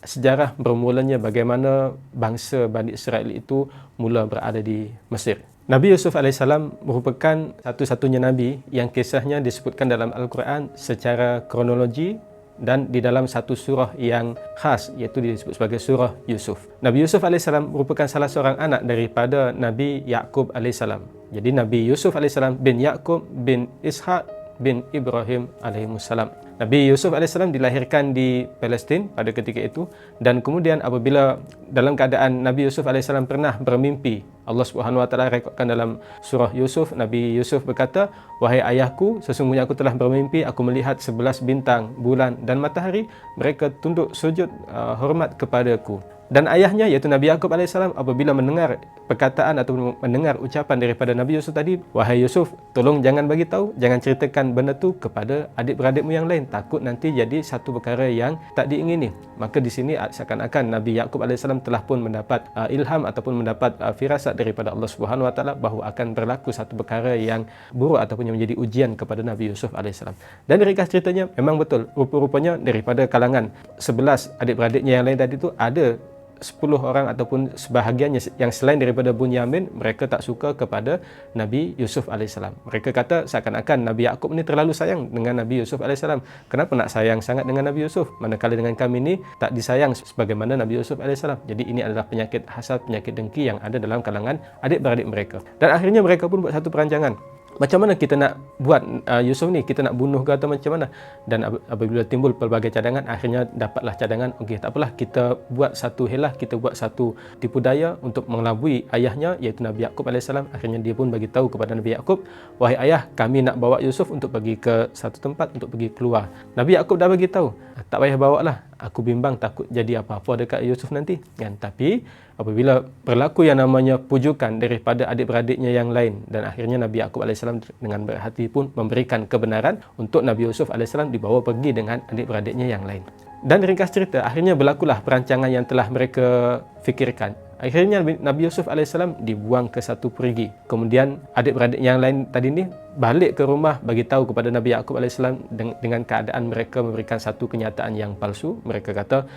sejarah bermulanya bagaimana bangsa Bani Israel itu mula berada di Mesir. Nabi Yusuf AS merupakan satu-satunya Nabi yang kisahnya disebutkan dalam Al-Quran secara kronologi dan di dalam satu surah yang khas, iaitu disebut sebagai surah Yusuf. Nabi Yusuf AS merupakan salah seorang anak daripada Nabi Yaqub AS. Jadi Nabi Yusuf AS bin Yaqub bin Ishaq bin Ibrahim alaihissalam. Nabi Yusuf AS dilahirkan di Palestin pada ketika itu, dan kemudian apabila dalam keadaan Nabi Yusuf AS pernah bermimpi, Allah Subhanahu Wa Taala rekodkan dalam surah Yusuf, Nabi Yusuf berkata, "Wahai ayahku, sesungguhnya aku telah bermimpi, aku melihat 11 bintang, bulan dan matahari, mereka tunduk sujud hormat kepadaku." Dan ayahnya iaitu Nabi Yaqub AS apabila mendengar perkataan atau mendengar ucapan daripada Nabi Yusuf tadi, "Wahai Yusuf, tolong jangan bagi tahu, jangan ceritakan benda tu kepada adik-beradikmu yang lain, takut nanti jadi satu perkara yang tak diingini." Maka di sini seakan-akan Nabi Yaqub AS telah pun mendapat ilham ataupun mendapat firasat daripada Allah Subhanahu Wa Taala bahawa akan berlaku satu perkara yang buruk ataupun yang menjadi ujian kepada Nabi Yusuf AS. Dan ringkas ceritanya memang betul, rupa-rupanya daripada kalangan 11 adik-beradiknya yang lain tadi tu ada 10 orang ataupun sebahagiannya yang selain daripada Bunyamin, mereka tak suka kepada Nabi Yusuf AS. Mereka kata seakan-akan Nabi Yaqub ni terlalu sayang dengan Nabi Yusuf AS. Kenapa nak sayang sangat dengan Nabi Yusuf, manakala dengan kami ni tak disayang sebagaimana Nabi Yusuf AS. Jadi ini adalah penyakit hasad, penyakit dengki yang ada dalam kalangan adik-beradik mereka. Dan akhirnya mereka pun buat satu perancangan. Macam mana kita nak buat Yusuf ni, kita nak bunuh ke atau macam mana? Dan apabila timbul pelbagai cadangan, akhirnya dapatlah cadangan, okey tak apalah, kita buat satu helah, kita buat satu tipu daya untuk mengelabui ayahnya iaitu Nabi Yaqub AS. Akhirnya dia pun bagi tahu kepada Nabi Yaqub, "Wahai ayah, kami nak bawa Yusuf untuk pergi ke satu tempat, untuk pergi keluar." Nabi Yaqub dah bagi tahu, "Tak payah bawa lah, aku bimbang takut jadi apa-apa dekat Yusuf nanti." Kan? Tapi apabila berlaku yang namanya pujukan daripada adik-beradiknya yang lain, dan akhirnya Nabi Yaqub AS dengan berhati pun memberikan kebenaran untuk Nabi Yusuf AS dibawa pergi dengan adik-beradiknya yang lain. Dan ringkas cerita, akhirnya berlakulah perancangan yang telah mereka fikirkan. Akhirnya Nabi Yusuf AS dibuang ke satu perigi. Kemudian adik-beradik yang lain tadi ni balik ke rumah bagi tahu kepada Nabi Yaqub AS dengan keadaan mereka memberikan satu kenyataan yang palsu. Mereka kata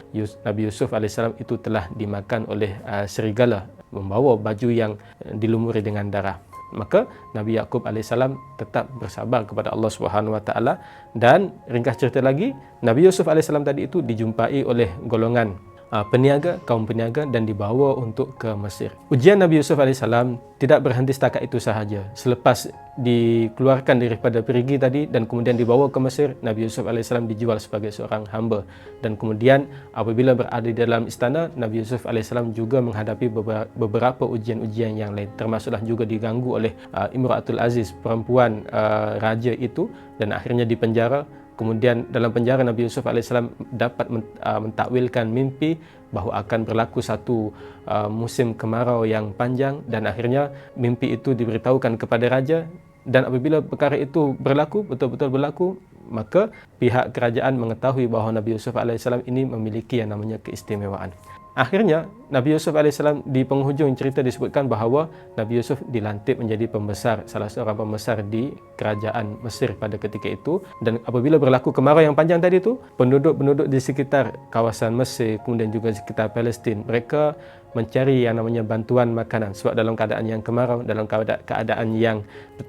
Nabi Yusuf AS itu telah dimakan oleh serigala, membawa baju yang dilumuri dengan darah. Maka Nabi Yaqub AS tetap bersabar kepada Allah Subhanahu Wa Taala, dan ringkas cerita lagi, Nabi Yusuf AS tadi itu dijumpai oleh golongan peniaga, kaum peniaga, dan dibawa untuk ke Mesir. Ujian Nabi Yusuf AS tidak berhenti setakat itu sahaja. Selepas dikeluarkan daripada perigi tadi dan kemudian dibawa ke Mesir, Nabi Yusuf AS dijual sebagai seorang hamba. Dan kemudian apabila berada di dalam istana, Nabi Yusuf AS juga menghadapi beberapa ujian-ujian yang lain, termasuklah juga diganggu oleh Imra'atul Aziz, perempuan raja itu, dan akhirnya dipenjara. Kemudian dalam penjara Nabi Yusuf AS dapat mentakwilkan mimpi bahawa akan berlaku satu musim kemarau yang panjang, dan akhirnya mimpi itu diberitahukan kepada raja. Dan apabila perkara itu berlaku, betul-betul berlaku, maka pihak kerajaan mengetahui bahawa Nabi Yusuf AS ini memiliki yang namanya keistimewaan. Akhirnya Nabi Yusuf AS di penghujung cerita disebutkan bahawa Nabi Yusuf dilantik menjadi pembesar, salah seorang pembesar di kerajaan Mesir pada ketika itu. Dan apabila berlaku kemarau yang panjang tadi itu, penduduk-penduduk di sekitar kawasan Mesir, kemudian juga di sekitar Palestin, mereka mencari yang namanya bantuan makanan, sebab dalam keadaan yang kemarau, dalam keadaan yang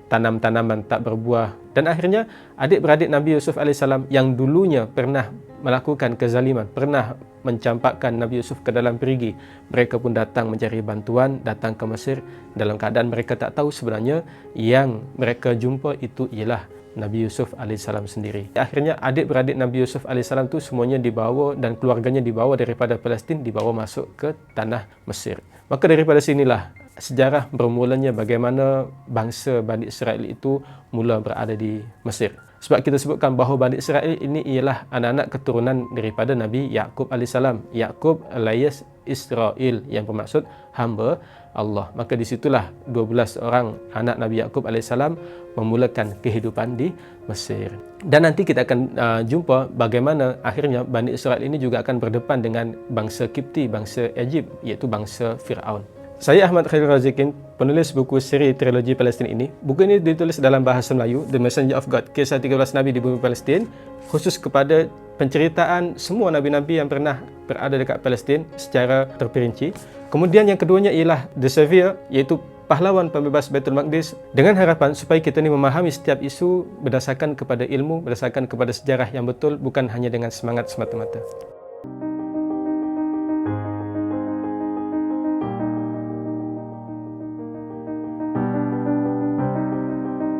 tanam-tanaman tak berbuah. Dan akhirnya adik-beradik Nabi Yusuf AS yang dulunya pernah melakukan kezaliman, pernah mencampakkan Nabi Yusuf ke dalam perigi, mereka pun datang mencari bantuan, datang ke Mesir dalam keadaan mereka tak tahu sebenarnya yang mereka jumpa itu ialah Nabi Yusuf AS sendiri. Akhirnya adik-beradik Nabi Yusuf AS tu semuanya dibawa, dan keluarganya dibawa daripada Palestin, dibawa masuk ke tanah Mesir. Maka daripada sinilah sejarah bermulanya bagaimana bangsa Bani Israel itu mula berada di Mesir. Sebab kita sebutkan bahawa Bani Israel ini ialah anak-anak keturunan daripada Nabi Yaqub AS. Yaqub alias Israel yang bermaksud hamba Allah. Maka di situlah 12 orang anak Nabi Yaqub AS memulakan kehidupan di Mesir. Dan nanti kita akan jumpa bagaimana akhirnya Bani Israel ini juga akan berdepan dengan bangsa Kipti, bangsa Egypt, iaitu bangsa Fir'aun. Saya Ahmad Khairul Razikin, penulis buku siri Trilogi Palestin ini. Buku ini ditulis dalam bahasa Melayu, The Messenger of God, Kisah 13 Nabi di Bumi Palestin, khusus kepada penceritaan semua nabi-nabi yang pernah berada dekat Palestin secara terperinci. Kemudian yang keduanya ialah The Savior, iaitu pahlawan pembebas Baitul Maqdis, dengan harapan supaya kita ni memahami setiap isu berdasarkan kepada ilmu, berdasarkan kepada sejarah yang betul, bukan hanya dengan semangat semata-mata.